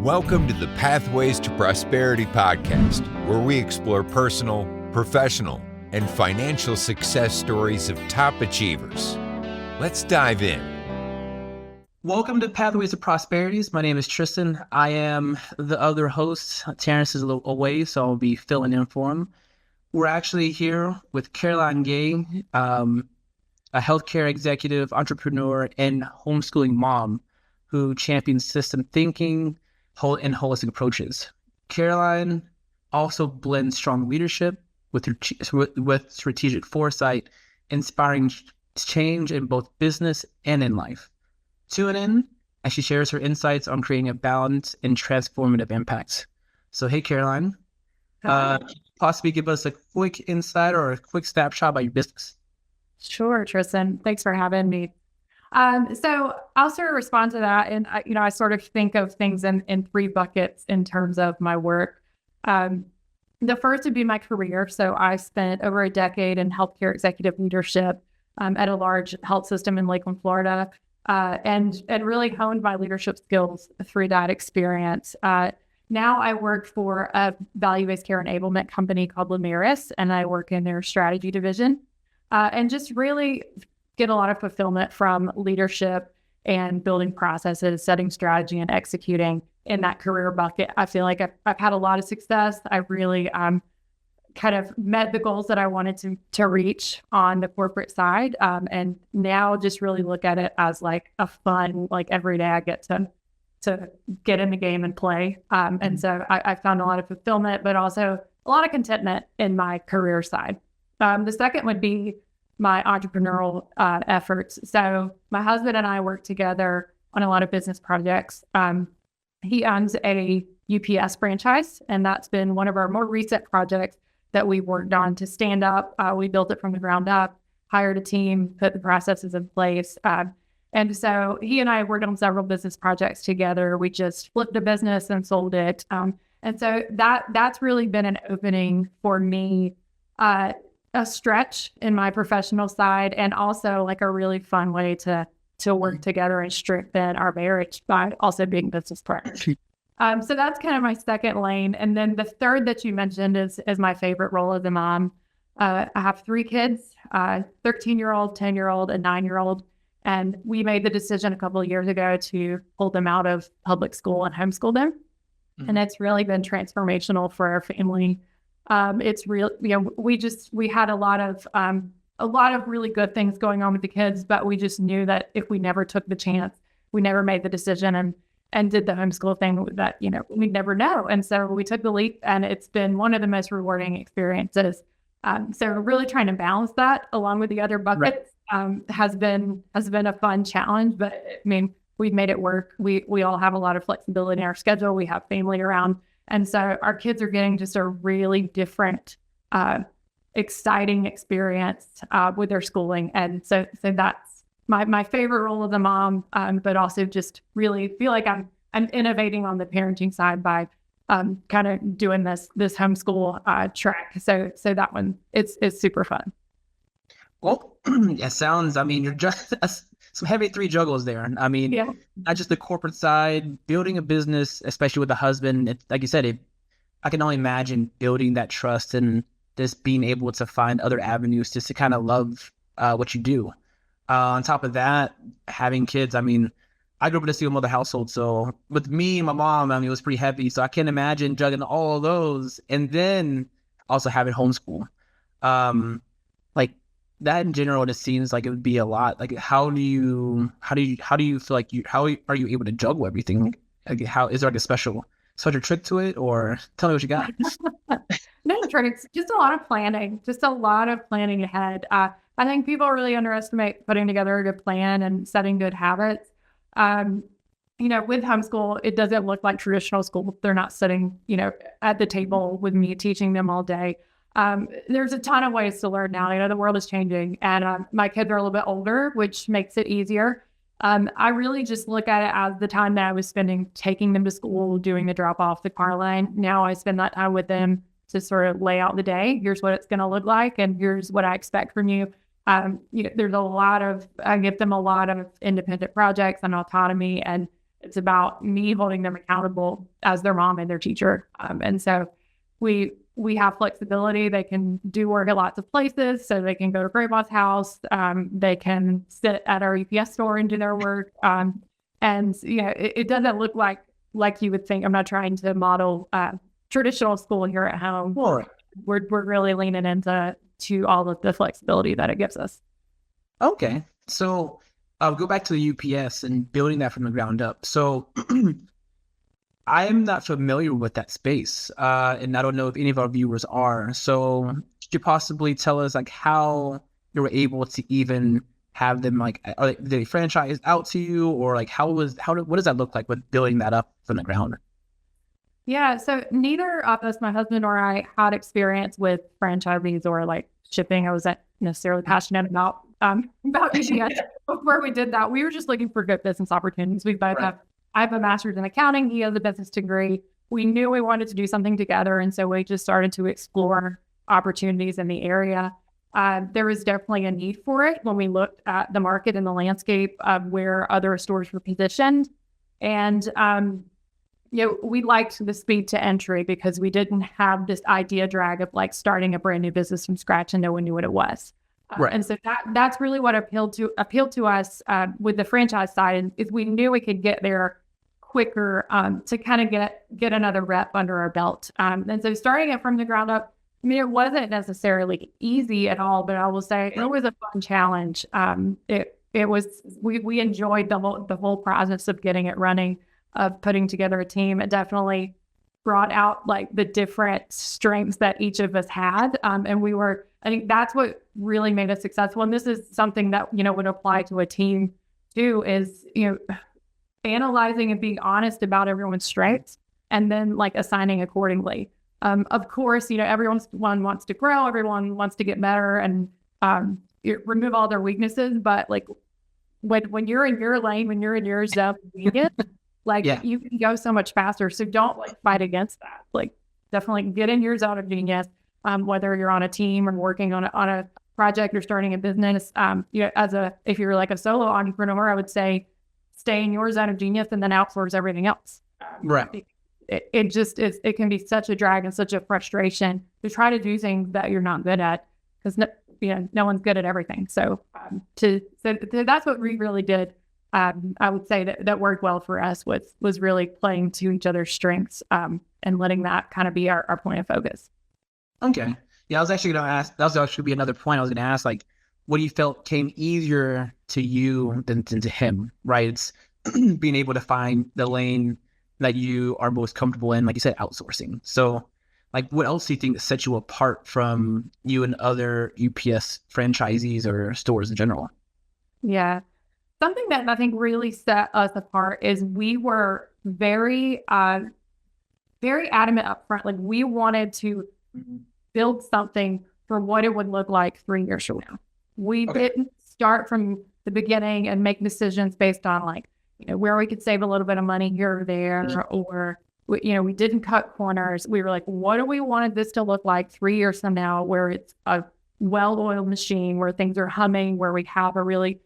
Welcome to the Pathways to Prosperity podcast, where we explore personal, professional, and financial success stories of top achievers. Let's dive in. Welcome to Pathways to Prosperity. My name is Tristan. I am the other host. Terrence is a little away, so I'll be filling in for him. We're actually here with Caroline Gay, a healthcare executive, entrepreneur, and homeschooling mom who champions system thinking and holistic approaches. Caroline also blends strong leadership with strategic foresight, inspiring change in both business and in life. Tune in as she shares her insights on creating a balanced and transformative impact. So, hey, Caroline, possibly give us a quick insight or a quick snapshot about your business. Sure, Tristan. Thanks for having me. So I'll sort of respond to that. And, I sort of think of things in three buckets in terms of my work. The first would be my career. So I spent over a decade in healthcare executive leadership at a large health system in Lakeland, Florida, and really honed my leadership skills through that experience. Now I work for a value-based care enablement company called Lamiris, and I work in their strategy division, and just really get a lot of fulfillment from leadership and building processes, setting strategy, and executing in that career bucket. I feel like I've had a lot of success. I've really kind of met the goals that I wanted to reach on the corporate side, and now just really look at it as like a fun, like every day I get to get in the game and play. And so I found a lot of fulfillment, but also a lot of contentment in my career side. The second would be my entrepreneurial efforts. So my husband and I work together on a lot of business projects. He owns a UPS franchise, and that's been one of our more recent projects that we worked on to stand up. We built it from the ground up, hired a team, put the processes in place. And so he and I worked on several business projects together. We just flipped a business and sold it. And so that's really been an opening for me, a stretch in my professional side, and also like a really fun way to work together and strengthen our marriage by also being business partners. So that's kind of my second lane. And then the third that you mentioned is my favorite role as a mom. I have three kids, 13-year-old, 10-year-old, and 9-year-old. And we made the decision a couple of years ago to pull them out of public school and homeschool them. Mm-hmm. And it's really been transformational for our family. It's real, we had a lot of really good things going on with the kids, but we just knew that if we never took the chance, we never made the decision and did the homeschool thing, that, we'd never know. And so we took the leap, and it's been one of the most rewarding experiences. So really trying to balance that along with the other buckets, has been a fun challenge, but I mean, we've made it work. We all have a lot of flexibility in our schedule. We have family around. And so our kids are getting just a really different, exciting experience with their schooling. And so that's my favorite role as a mom, but also just really feel like I'm innovating on the parenting side by kind of doing this homeschool track. So that one, it's super fun. Well, it sounds, you're just some heavy three juggles there. Not just the corporate side, building a business, especially with a husband. Like you said, I can only imagine building that trust and just being able to find other avenues just to kind of love what you do. On top of that, having kids, I grew up in a single mother household. So with me and my mom, it was pretty heavy. So I can't imagine juggling all of those and then also having homeschool. That in general, it just seems like it would be a lot. Like, how do you feel like how are you able to juggle everything? Like, how is there like a special trick to it, or tell me what you got? No tricks, just a lot of planning ahead. I think people really underestimate putting together a good plan and setting good habits. With homeschool, it doesn't look like traditional school. They're not sitting, at the table with me teaching them all day. There's a ton of ways to learn now. The world is changing, and my kids are a little bit older, which makes it easier. I really just look at it as the time that I was spending taking them to school, doing the drop off, the car line. Now I spend that time with them to sort of lay out the day. Here's what it's going to look like, and here's what I expect from you. There's I give them a lot of independent projects and autonomy, and It's about me holding them accountable as their mom and their teacher. And so we have flexibility. They can do work at lots of places. So they can go to grandma's house. They can sit at our UPS store and do their work. And it doesn't look like you would think. I'm not trying to model traditional school here at home. Right. We're really leaning into all of the flexibility that it gives us. Okay. So I'll go back to the UPS and building that from the ground up. So I am not familiar with that space, and I don't know if any of our viewers are. So could you possibly tell us like how you were able to even have them did they franchise out to you, or like what does that look like with building that up from the ground? Yeah, so neither of us, my husband or I, had experience with franchisees or like shipping. I wasn't necessarily passionate about UPS before we did that. We were just looking for good business opportunities. We both have. I have a master's in accounting. He has a business degree. We knew we wanted to do something together, and so we just started to explore opportunities in the area. There was definitely a need for it when we looked at the market and the landscape of where other stores were positioned, and we liked the speed to entry because we didn't have this idea drag of like starting a brand new business from scratch and no one knew what it was. Right. And so that's really what appealed to us with the franchise side is we knew we could get there quicker to kind of get another rep under our belt. And so starting it from the ground up, I mean, it wasn't necessarily easy at all, but I will say it was a fun challenge. It was we enjoyed the whole process of getting it running, of putting together a team. It definitely brought out like the different strengths that each of us had. And I think that's what really made us successful. And this is something that, would apply to a team too, is, analyzing and being honest about everyone's strengths and then like assigning accordingly. Of course, everyone wants to grow, everyone wants to get better and remove all their weaknesses. But like when you're in your lane, when you're in your zone, you can go so much faster. So don't like fight against that. Like definitely get in your zone of genius. Whether you're on a team or working on a project or starting a business, if you're like a solo entrepreneur, I would say stay in your zone of genius and then outsource everything else. Right. It can be such a drag and such a frustration to try to do things that you're not good at because no one's good at everything. So that's what we really did. I would say that worked well for us was really playing to each other's strengths and letting that kind of be our point of focus. Okay. Yeah, I was actually going to ask, that was actually be another point I was going to ask, like, what do you felt came easier to you than to him, right? It's being able to find the lane that you are most comfortable in, like you said, outsourcing. So, like, what else do you think set you apart from you and other UPS franchisees or stores in general? Yeah. Something that I think really set us apart is we were very, very adamant up front. Like, we wanted to build something for what it would look like 3 years from now. We didn't start from the beginning and make decisions based on like, where we could save a little bit of money here or there, or, we didn't cut corners. We were like, what do we want this to look like 3 years from now, where it's a well-oiled machine, where things are humming, where we have a really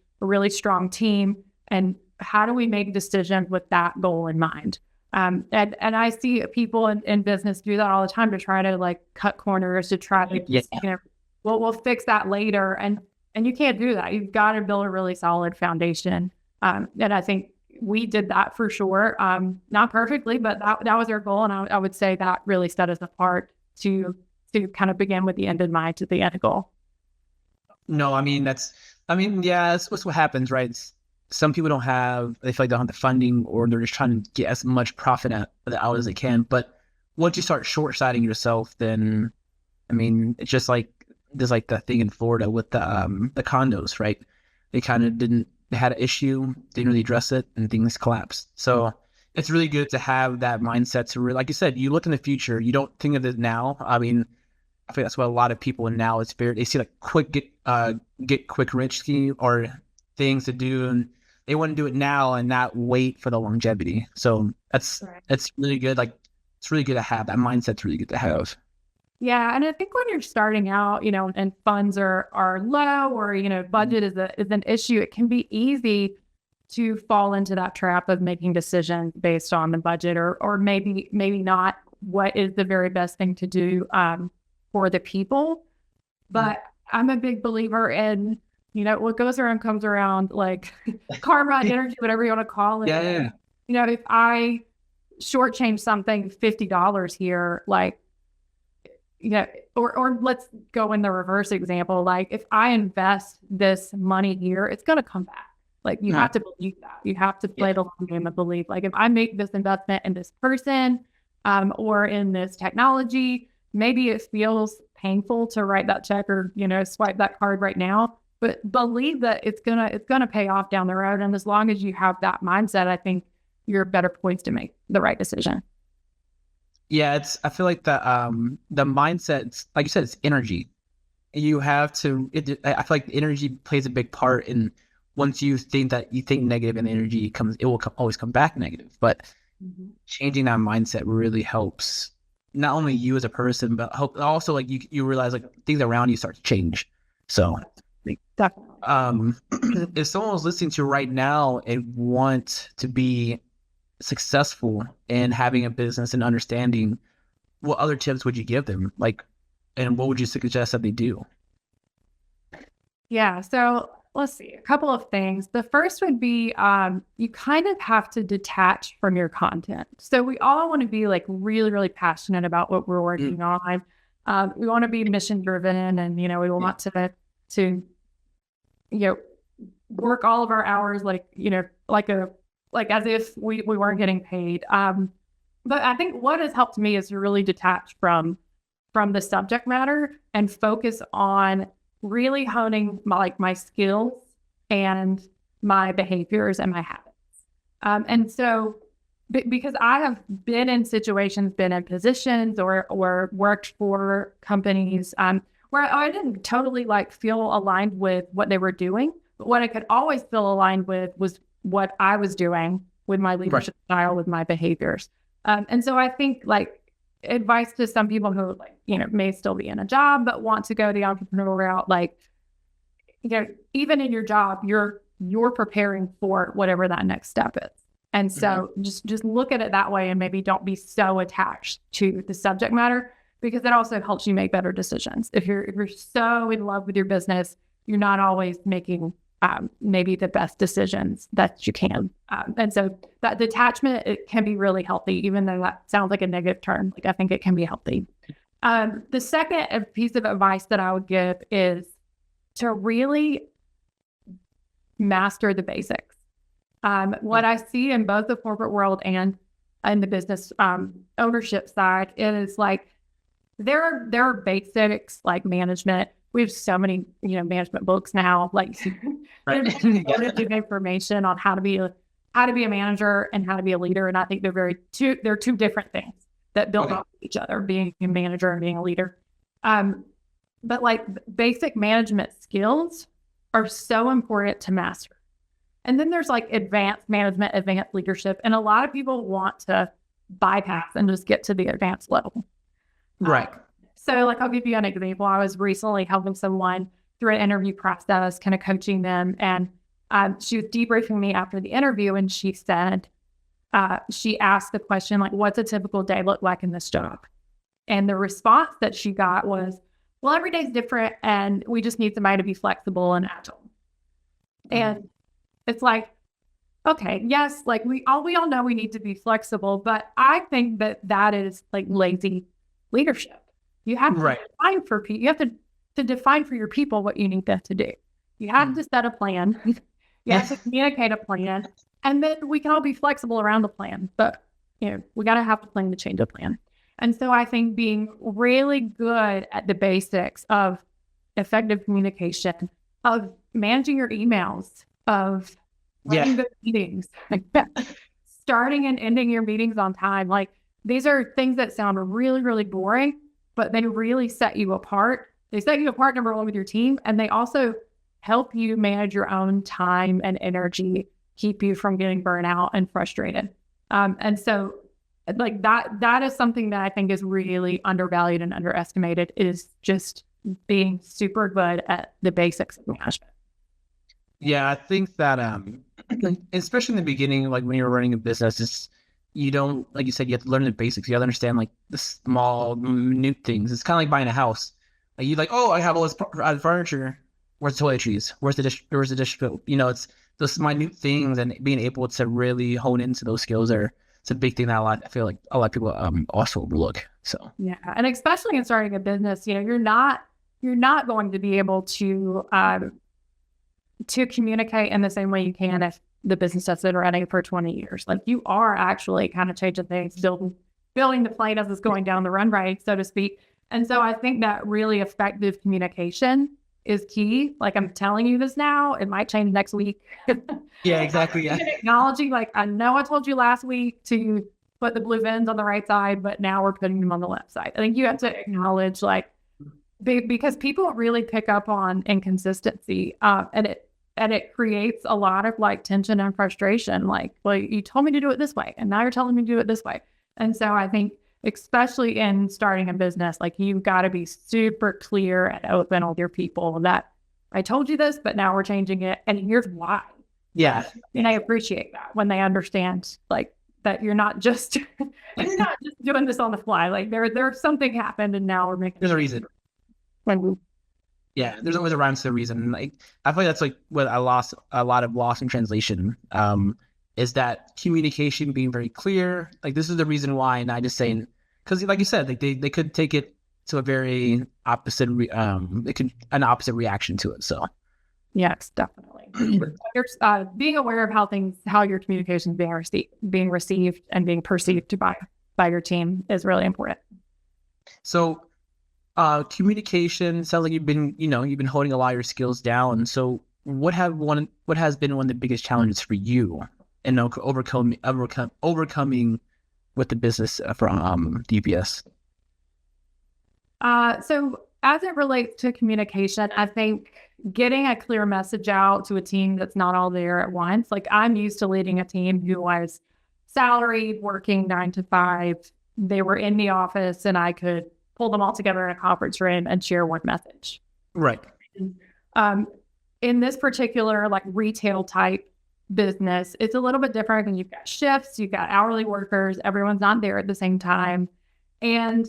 strong team, and how do we make decisions with that goal in mind? And I see people in business do that all the time to try to like cut corners, to try to, we'll fix that later. And you can't do that. You've got to build a really solid foundation. And I think we did that for sure. Not perfectly, but that was our goal. And I would say that really set us apart to kind of begin with the end in mind, to the end goal. No, that's what happens, right? Some people they feel like they don't have the funding, or they're just trying to get as much profit out as they can. But once you start short-sighting yourself, then, it's just like, there's like the thing in Florida with the condos, right? They kind of they had an issue, didn't really address it, and things collapsed. So it's really good to have that mindset to like you said, you look in the future, you don't think of it now. I think that's what a lot of people in now, they see like quick get quick rich scheme or things to do, and they want to do it now and not wait for the longevity. So that's really good. Like, it's really good to have that mindset's really good to have. Yeah, and I think when you're starting out, and funds are low, or budget is an issue, it can be easy to fall into that trap of making decisions based on the budget or maybe not what is the very best thing to do for the people. But I'm a big believer in, what goes around comes around, like karma, energy, whatever you want to call it. Yeah. If I shortchange something $50 here, like, or let's go in the reverse example. Like if I invest this money here, it's going to come back. Like you have to believe that. You have to play the long game and believe, like if I make this investment in this person or in this technology, maybe it feels painful to write that check or, swipe that card right now, but believe that it's gonna pay off down the road. And as long as you have that mindset, I think you're better poised to make the right decision. Yeah, I feel like the mindset, like you said, it's energy. You have to, I feel like the energy plays a big part in, once you think negative and energy it will always come back negative. But changing that mindset really helps not only you as a person, but also like you realize like things around you start to change. So definitely. If someone was listening to you right now and want to be successful in having a business and understanding, what other tips would you give them? Like, and what would you suggest that they do? Yeah. So let's see, a couple of things. The first would be you kind of have to detach from your content. So we all want to be like really, really passionate about what we're working on. We want to be mission driven, and we want to work all of our hours like as if we weren't getting paid. But I think what has helped me is to really detach from the subject matter and focus on really honing my skills and my behaviors and my habits. And so because I have been in situations, been in positions or worked for companies where I didn't totally feel aligned with what they were doing, but what I could always feel aligned with was what I was doing with my leadership style, with my behaviors. And so I think advice to some people who may still be in a job but want to go the entrepreneurial route, even in your job, you're preparing for whatever that next step is. And so just look at it that way, and maybe don't be so attached to the subject matter, because it also helps you make better decisions. If you're so in love with your business, you're not always making maybe the best decisions that you can. And so that detachment, it can be really healthy, even though that sounds like a negative term. I think it can be healthy. The second piece of advice that I would give is to really master the basics. What I see in both the corporate world and in the business ownership side is there are basics like management. We have so many, management books now, information on how to be a manager and how to be a leader. And I think they're two different things that build off each other, being a manager and being a leader. But basic management skills are so important to master. And then there's advanced management, advanced leadership. And a lot of people want to bypass and just get to the advanced level. Right. So I'll give you an example. I was recently helping someone through an interview process, kind of coaching them. And she was debriefing me after the interview, and she said, she asked the question, what's a typical day look like in this job? And the response that she got was, well, every day's different, and we just need somebody to be flexible and agile. And it's okay, yes, we all know we need to be flexible, but I think that is lazy leadership. You have to define for people. You have to define for your people what you need them to do. You have to set a plan. You have to communicate a plan, and then we can all be flexible around the plan. But we got to have a plan to change a plan. And so I think being really good at the basics of effective communication, of managing your emails, of running good meetings, starting and ending your meetings on time. These are things that sound really, really boring, but they really set you apart. They set you apart, number one, with your team, and they also help you manage your own time and energy, keep you from getting burnt out and frustrated. And so that is something that I think is really undervalued and underestimated, is just being super good at the basics of management. Yeah, I think that especially in the beginning, like when you're running a business, you don't, like you said, you have to learn the basics. You have to understand like the small, minute things. It's kind of like buying a house. Like you like, oh, I have all this furniture. Where's the toiletries? Where's the dish? Where's the dish? It's those minute things, and being able to really hone into those skills it's a big thing that I feel like a lot of people also overlook. So yeah, and especially in starting a business, you're not going to be able to communicate in the same way you can if the business has been running for 20 years. Like you are actually kind of changing things, building the plane as it's going down the runway, so to speak. And so I think that really effective communication is key. Like I'm telling you this now, it might change next week. yeah, exactly. Yeah. Acknowledging, like, I know I told you last week to put the blue vents on the right side, but now we're putting them on the left side. I think you have to acknowledge, like, because people really pick up on inconsistency, and it creates a lot of like tension and frustration. Like, well, you told me to do it this way, and now you're telling me to do it this way. And so I think, especially in starting a business, like you've got to be super clear and open with your people that I told you this, but now we're changing it, and here's why. Yeah, and I appreciate that when they understand, like, that you're not just doing this on the fly. Like there's something happened, and now we're making. There's a reason. Yeah, there's always a rhyme to the reason. Like I feel like that's like what I lost a lot of loss in translation. Is that communication being very clear? Like this is the reason why, and I just saying because, like you said, like they could take it to a very opposite. An opposite reaction to it. So yes, definitely. You're being aware of how your communication is being received and being perceived by your team is really important. So. Communication sounds like you've been holding a lot of your skills down. So what has been one of the biggest challenges for you in overcoming with the business from DPS? So as it relates to communication, I think getting a clear message out to a team that's not all there at once. Like I'm used to leading a team who was salaried, working 9 to 5. They were in the office, and I could pull them all together in a conference room and share one message. Right. In this particular like retail type business, it's a little bit different. And you've got shifts, you've got hourly workers, everyone's not there at the same time. And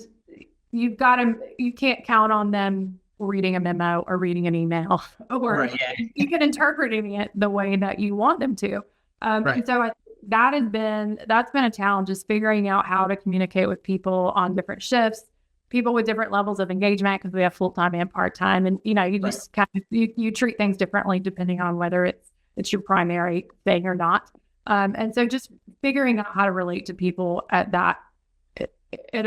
you can't count on them reading a memo or reading an email or even interpreting it the way that you want them to. And so that's been a challenge, is figuring out how to communicate with people on different shifts, people with different levels of engagement, because we have full-time and part-time. And, you just kind of, you treat things differently depending on whether it's your primary thing or not. And so just figuring out how to relate to people at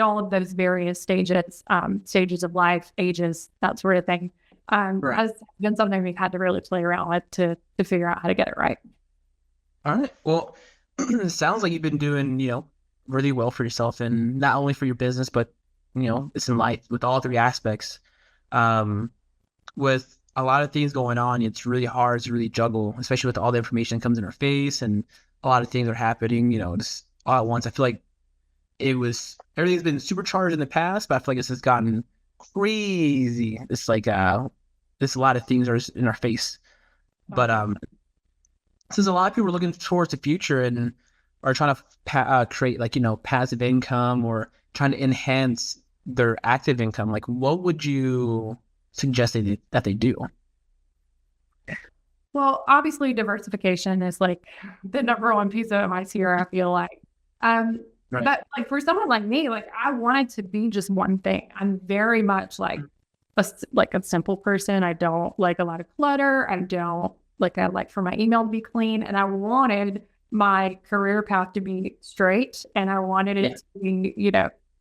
all of those various stages of life, ages, that sort of thing, has been something we've had to really play around with to figure out how to get it right. All right. Well, it sounds like you've been doing, really well for yourself, and not only for your business, but it's in life with all 3 aspects. With a lot of things going on, it's really hard to really juggle, especially with all the information that comes in our face and a lot of things are happening, just all at once. I feel like everything's been supercharged in the past, but I feel like this has gotten crazy. It's like, there's a lot of things are in our face, but, since a lot of people are looking towards the future and are trying to create passive income or trying to enhance their active income, like what would you suggest that they do? Well, obviously diversification is like the number one piece of advice here, I feel like. But like for someone like me, like I wanted to be just one thing. I'm very much like a simple person. I don't like a lot of clutter. I like for my email to be clean, and I wanted my career path to be straight, and I wanted it to be,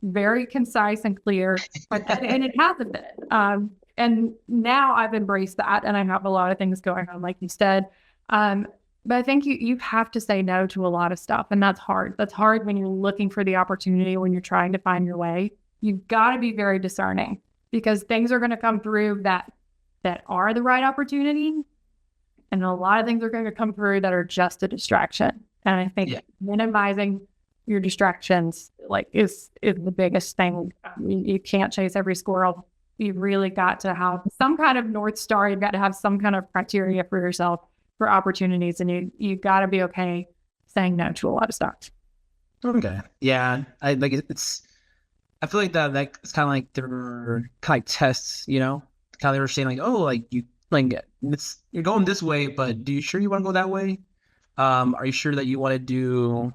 very concise and clear, and it hasn't been. And now I've embraced that, and I have a lot of things going on, like you said. But I think you have to say no to a lot of stuff, and that's hard. That's hard when you're looking for the opportunity, when you're trying to find your way. You've got to be very discerning, because things are going to come through that are the right opportunity, and a lot of things are going to come through that are just a distraction. And I think minimizing your distractions is the biggest thing. You can't chase every squirrel. You've really got to have some kind of North Star. You've got to have some kind of criteria for yourself for opportunities, and you got to be okay saying no to a lot of stuff. Okay. Yeah. I like it's. I feel like that's kind of like they're kind of like tests, you know. Kind of they were saying like, oh, like you're going this way, but do you sure you want to go that way? Are you sure that you want to do,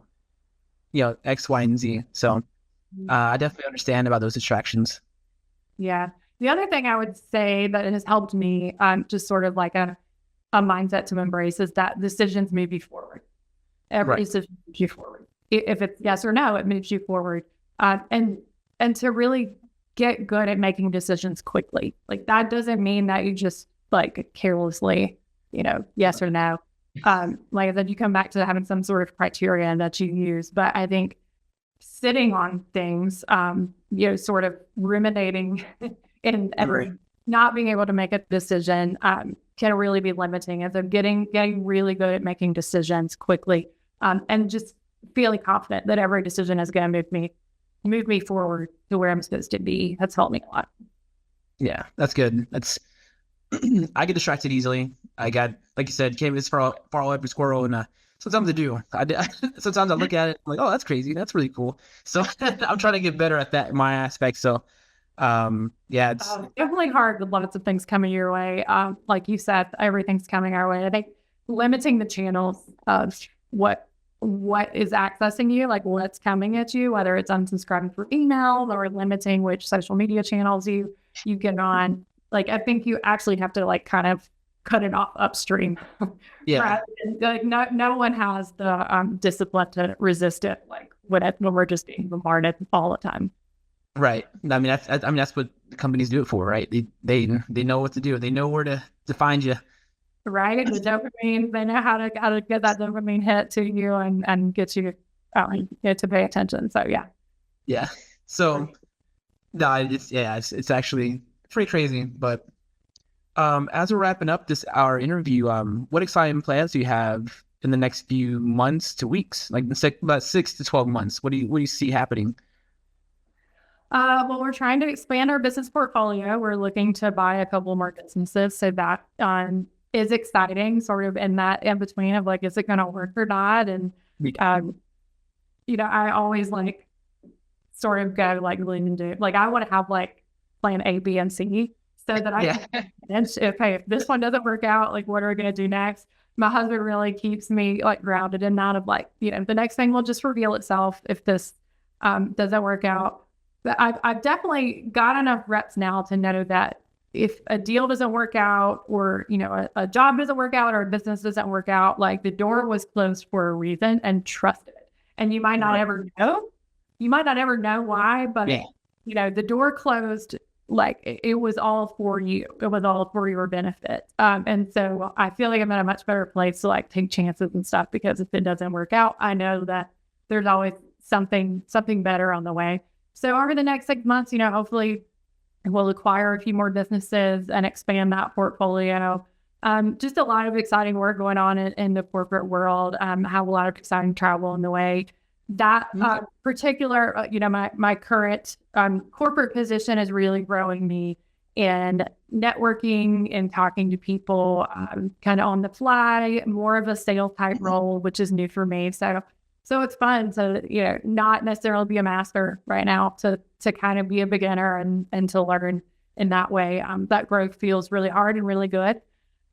X, Y, and Z? So I definitely understand about those distractions. Yeah. The other thing I would say that has helped me, just sort of like a mindset to embrace, is that decisions move you forward. Every decision moves you forward. If it's yes or no, it moves you forward. And to really get good at making decisions quickly. Like that doesn't mean that you just like carelessly, yes or no. Like I said, you come back to having some sort of criteria that you use. But I think sitting on things, sort of ruminating and not being able to make a decision can really be limiting. And so getting really good at making decisions quickly, and just feeling confident that every decision is going to move me forward to where I'm supposed to be. That's helped me a lot. Yeah, that's good. I get distracted easily. I got, like you said, can't miss far every squirrel, and sometimes I do. Sometimes I look at it, I'm like, oh, that's crazy. That's really cool. So I'm trying to get better at that in my aspect. So, yeah, it's definitely hard with lots of things coming your way. Like you said, everything's coming our way. I think limiting the channels of what is accessing you, like what's coming at you, whether it's unsubscribing for email or limiting which social media channels you get on. Like, I think you actually have to like kind of cut it off upstream. Yeah. Like no one has the discipline to resist it. Like when we're just being bombarded all the time. Right. I mean, that's what companies do it for, right? They know what to do. They know where to find you. Right. The dopamine, they know how to get that dopamine hit to you and get you to pay attention. So yeah. Yeah. So no, it's actually pretty crazy. But as we're wrapping up our interview, what exciting plans do you have in the next few months to weeks? Like about 6 to 12 months. What do you see happening? Well, we're trying to expand our business portfolio. We're looking to buy a couple more businesses. So that is exciting, sort of in that in between of like, is it going to work or not? And, I always like sort of go like lean into like, I want to have like plan A, B, and C so that I can, okay, if this one doesn't work out, like what are we going to do next? My husband really keeps me like grounded in that of like, the next thing will just reveal itself if this doesn't work out. But I've definitely got enough reps now to know that if a deal doesn't work out or, a job doesn't work out or a business doesn't work out, like the door was closed for a reason, and trust it. And you might not ever know. You might not ever know why, but, the door closed, like it was all for you. It was all for your benefit. And so I feel like I'm in a much better place to like take chances and stuff, because if it doesn't work out, I know that there's always something better on the way. So over the next 6 months, hopefully we'll acquire a few more businesses and expand that portfolio. Just a lot of exciting work going on in the corporate world. Have a lot of exciting travel on the way. That particular, my current corporate position is really growing me in networking and talking to people kind of on the fly, more of a sales type role, which is new for me. So it's fun to, not necessarily be a master right now, to kind of be a beginner and to learn in that way. That growth feels really hard and really good.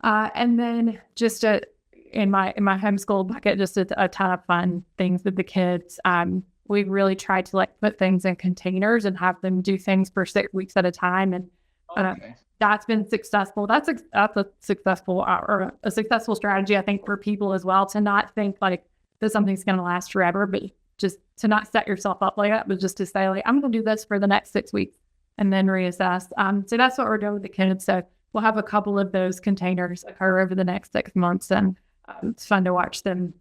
And then just in my homeschool bucket, just a ton of fun things with the kids. We've really tried to like put things in containers and have them do things for 6 weeks at a time. And that's been successful. That's a successful or a successful strategy, I think, for people as well, to not think like that something's going to last forever, but just to not set yourself up like that, but just to say like, I'm going to do this for the next 6 weeks and then reassess. So that's what we're doing with the kids. So we'll have a couple of those containers occur over the next 6 months, and it's fun to watch them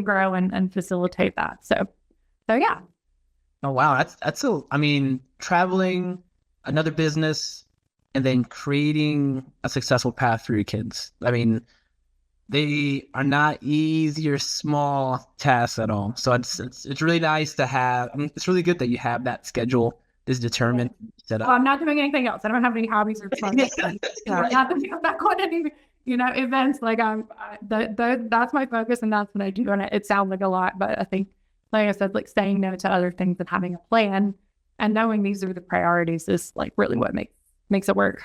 grow and facilitate that. So yeah. Oh, wow. Traveling, another business, and then creating a successful path for your kids. I mean, they are not easy or small tasks at all. So it's really nice to have. It's really good that you have that schedule is determined, set up. I'm not doing anything else. I don't have any hobbies or fun. I'm not going events. Like that's my focus, and that's what I do. And it sounds like a lot, but I think, like I said, like saying no to other things and having a plan and knowing these are the priorities is like really what makes it work.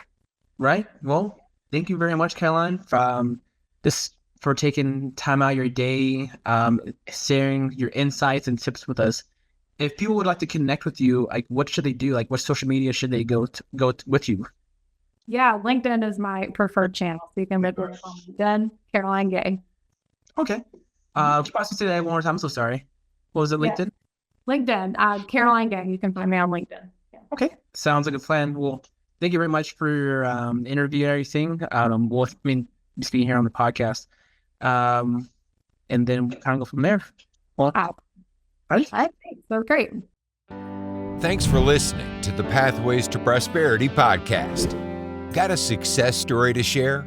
Right. Well, thank you very much, Caroline, for taking time out of your day, sharing your insights and tips with us. If people would like to connect with you, like what should they do? Like what social media should they go with you? Yeah, LinkedIn is my preferred channel. So you can look on LinkedIn, Caroline Gay. Okay. Could you possibly say that one more time? I'm so sorry. What was it, LinkedIn? LinkedIn, Caroline Gay. You can find me on LinkedIn. Yeah. Okay. Sounds like a plan. Well, thank you very much for your interview and everything. Just being here on the podcast. And then we kind of go from there. Well, right. So great. Thanks for listening to the Pathways to Prosperity podcast. Got a success story to share?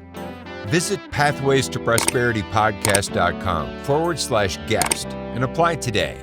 Visit pathwaystoprosperitypodcast.com/guest and apply today.